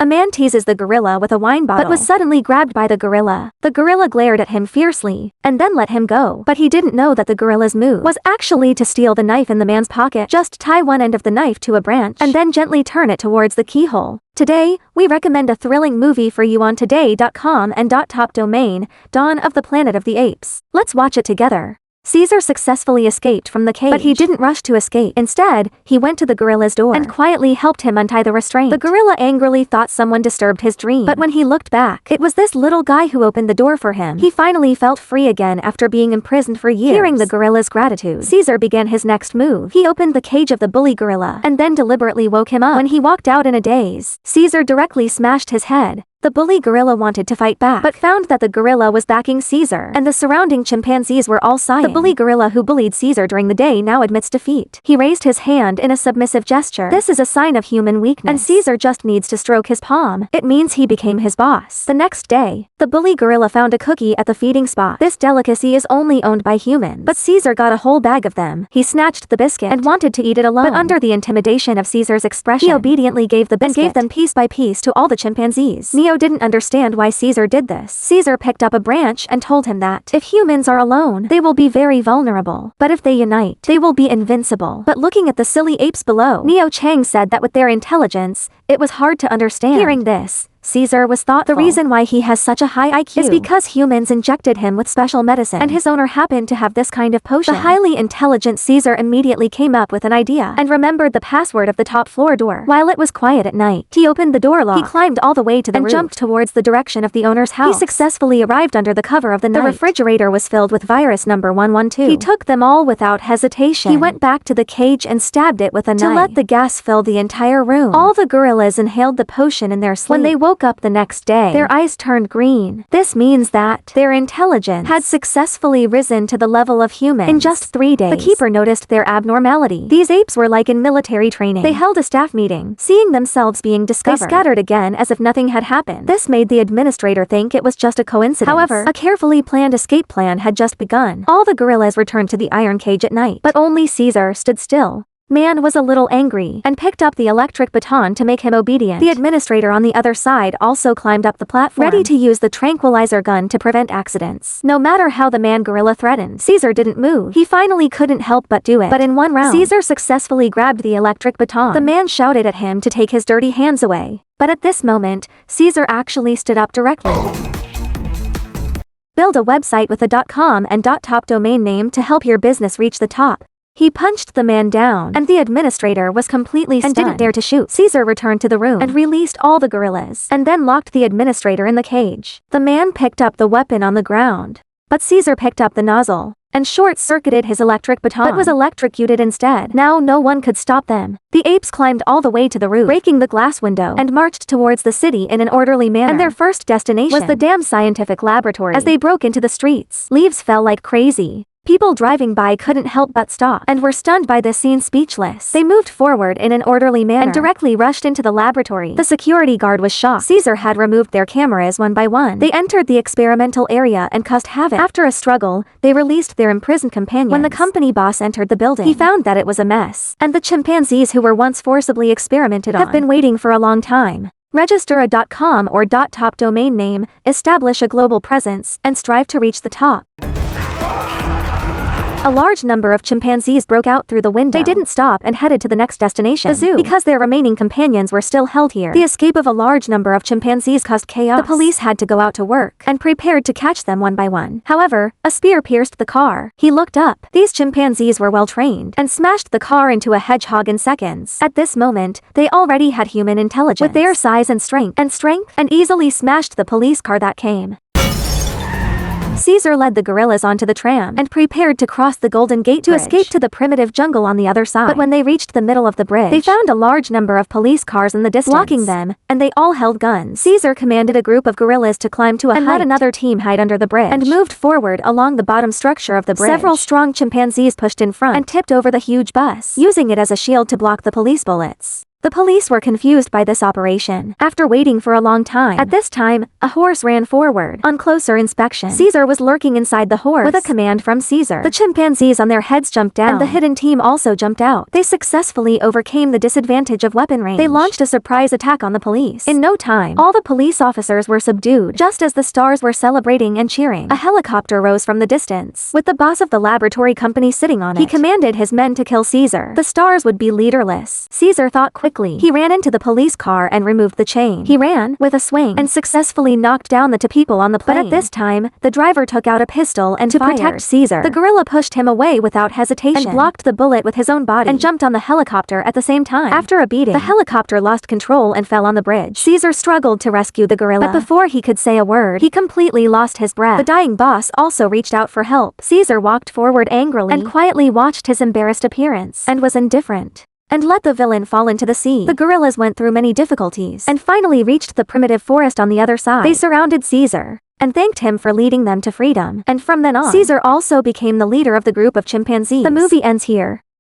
A man teases the gorilla with a wine bottle, but was suddenly grabbed by the gorilla. The gorilla glared at him fiercely, and then let him go. But he didn't know that the gorilla's move was actually to steal the knife in the man's pocket. Just tie one end of the knife to a branch, and then gently turn it towards the keyhole. Today, we recommend a thrilling movie for you on today.com and .top domain, Dawn of the Planet of the Apes. Let's watch it together. Caesar successfully escaped from the cage, but he didn't rush to escape. Instead, he went to the gorilla's door and quietly helped him untie the restraint. The gorilla angrily thought someone disturbed his dream, but when he looked back, it was this little guy who opened the door for him. He finally felt free again after being imprisoned for years. Hearing the gorilla's gratitude, Caesar began his next move. He opened the cage of the bully gorilla and then deliberately woke him up. When he walked out in a daze, Caesar directly smashed his head. The bully gorilla wanted to fight back, but found that the gorilla was backing Caesar, and the surrounding chimpanzees were all sighing. The bully gorilla who bullied Caesar during the day now admits defeat. He raised his hand in a submissive gesture. This is a sign of human weakness, and Caesar just needs to stroke his palm. It means he became his boss. The next day, the bully gorilla found a cookie at the feeding spot. This delicacy is only owned by humans, but Caesar got a whole bag of them. He snatched the biscuit and wanted to eat it alone, but under the intimidation of Caesar's expression, he obediently gave the biscuit and gave them piece by piece to all the chimpanzees. Neo didn't understand why Caesar did this. Caesar picked up a branch and told him that if humans are alone, they will be very vulnerable, but if they unite, they will be invincible. But looking at the silly apes below, Neo Chang said that with their intelligence, it was hard to understand. Hearing this, Caesar was thoughtful. The reason why he has such a high IQ is because humans injected him with special medicine, and his owner happened to have this kind of potion. The highly intelligent Caesar immediately came up with an idea and remembered the password of the top floor door. While it was quiet at night, he opened the door lock. He climbed all the way to the roof and jumped towards the direction of the owner's house. He successfully arrived under the cover of the night. The refrigerator was filled with virus number 112. He took them all without hesitation. He went back to the cage and stabbed it with a knife to let the gas fill the entire room. All the gorillas inhaled the potion in their sleep. When they woke up the next day, their eyes turned green. This means that their intelligence had successfully risen to the level of humans. In just 3 days, the keeper noticed their abnormality. These apes were like in military training. They held a staff meeting. Seeing themselves being discovered, they scattered again as if nothing had happened. This made the administrator think it was just a coincidence. However, a carefully planned escape plan had just begun. All the gorillas returned to the iron cage at night, but only Caesar stood still. Man was a little angry and picked up the electric baton to make him obedient. The administrator on the other side also climbed up the platform, ready to use the tranquilizer gun to prevent accidents. No matter how the man gorilla threatened, Caesar didn't move. He finally couldn't help but do it. But in one round, Caesar successfully grabbed the electric baton. The man shouted at him to take his dirty hands away. But at this moment, Caesar actually stood up directly. Build a website with a .com and .top domain name to help your business reach the top. He punched the man down, and the administrator was completely stunned and didn't dare to shoot. Caesar returned to the room and released all the gorillas, and then locked the administrator in the cage. The man picked up the weapon on the ground, but Caesar picked up the nozzle and short-circuited his electric baton, but was electrocuted instead. Now no one could stop them. The apes climbed all the way to the roof, breaking the glass window, and marched towards the city in an orderly manner. And their first destination was the damn scientific laboratory. As they broke into the streets, leaves fell like crazy. People driving by couldn't help but stop and were stunned by this scene, speechless. They moved forward in an orderly manner and directly rushed into the laboratory. The security guard was shocked. Caesar had removed their cameras one by one. They entered the experimental area and caused havoc. After a struggle, they released their imprisoned companions. When the company boss entered the building, he found that it was a mess, and the chimpanzees who were once forcibly experimented on have been waiting for a long time. Register a .com or .top domain name, establish a global presence, and strive to reach the top. A large number of chimpanzees broke out through the window. They didn't stop and headed to the next destination, the zoo, because their remaining companions were still held here. The escape of a large number of chimpanzees caused chaos. The police had to go out to work and prepared to catch them one by one. However, a spear pierced the car. He looked up. These chimpanzees were well trained and smashed the car into a hedgehog in seconds. At this moment, they already had human intelligence with their size and strength, and easily smashed the police car that came. Caesar led the gorillas onto the tram and prepared to cross the Golden Gate to escape to the primitive jungle on the other side. But when they reached the middle of the bridge, they found a large number of police cars in the distance, blocking them, and they all held guns. Caesar commanded a group of gorillas to climb to a height and let another team hide under the bridge, and moved forward along the bottom structure of the bridge. Several strong chimpanzees pushed in front and tipped over the huge bus, using it as a shield to block the police bullets. The police were confused by this operation. After waiting for a long time, at this time, a horse ran forward. On closer inspection, Caesar was lurking inside the horse. With a command from Caesar, the chimpanzees on their heads jumped down, and the hidden team also jumped out. They successfully overcame the disadvantage of weapon range. They launched a surprise attack on the police. In no time, all the police officers were subdued. Just as the stars were celebrating and cheering, a helicopter rose from the distance. With the boss of the laboratory company sitting on it, he commanded his men to kill Caesar. The stars would be leaderless. Caesar thought quickly. He ran into the police car and removed the chain. He ran, with a swing, and successfully knocked down the two people on the plane. But at this time, the driver took out a pistol and fired. To protect Caesar, the gorilla pushed him away without hesitation and blocked the bullet with his own body and jumped on the helicopter at the same time. After a beating, the helicopter lost control and fell on the bridge. Caesar struggled to rescue the gorilla, but before he could say a word, he completely lost his breath. The dying boss also reached out for help. Caesar walked forward angrily and quietly watched his embarrassed appearance and was indifferent and let the villain fall into the sea. The gorillas went through many difficulties and finally reached the primitive forest on the other side. They surrounded Caesar and thanked him for leading them to freedom. And from then on, Caesar also became the leader of the group of chimpanzees. The movie ends here.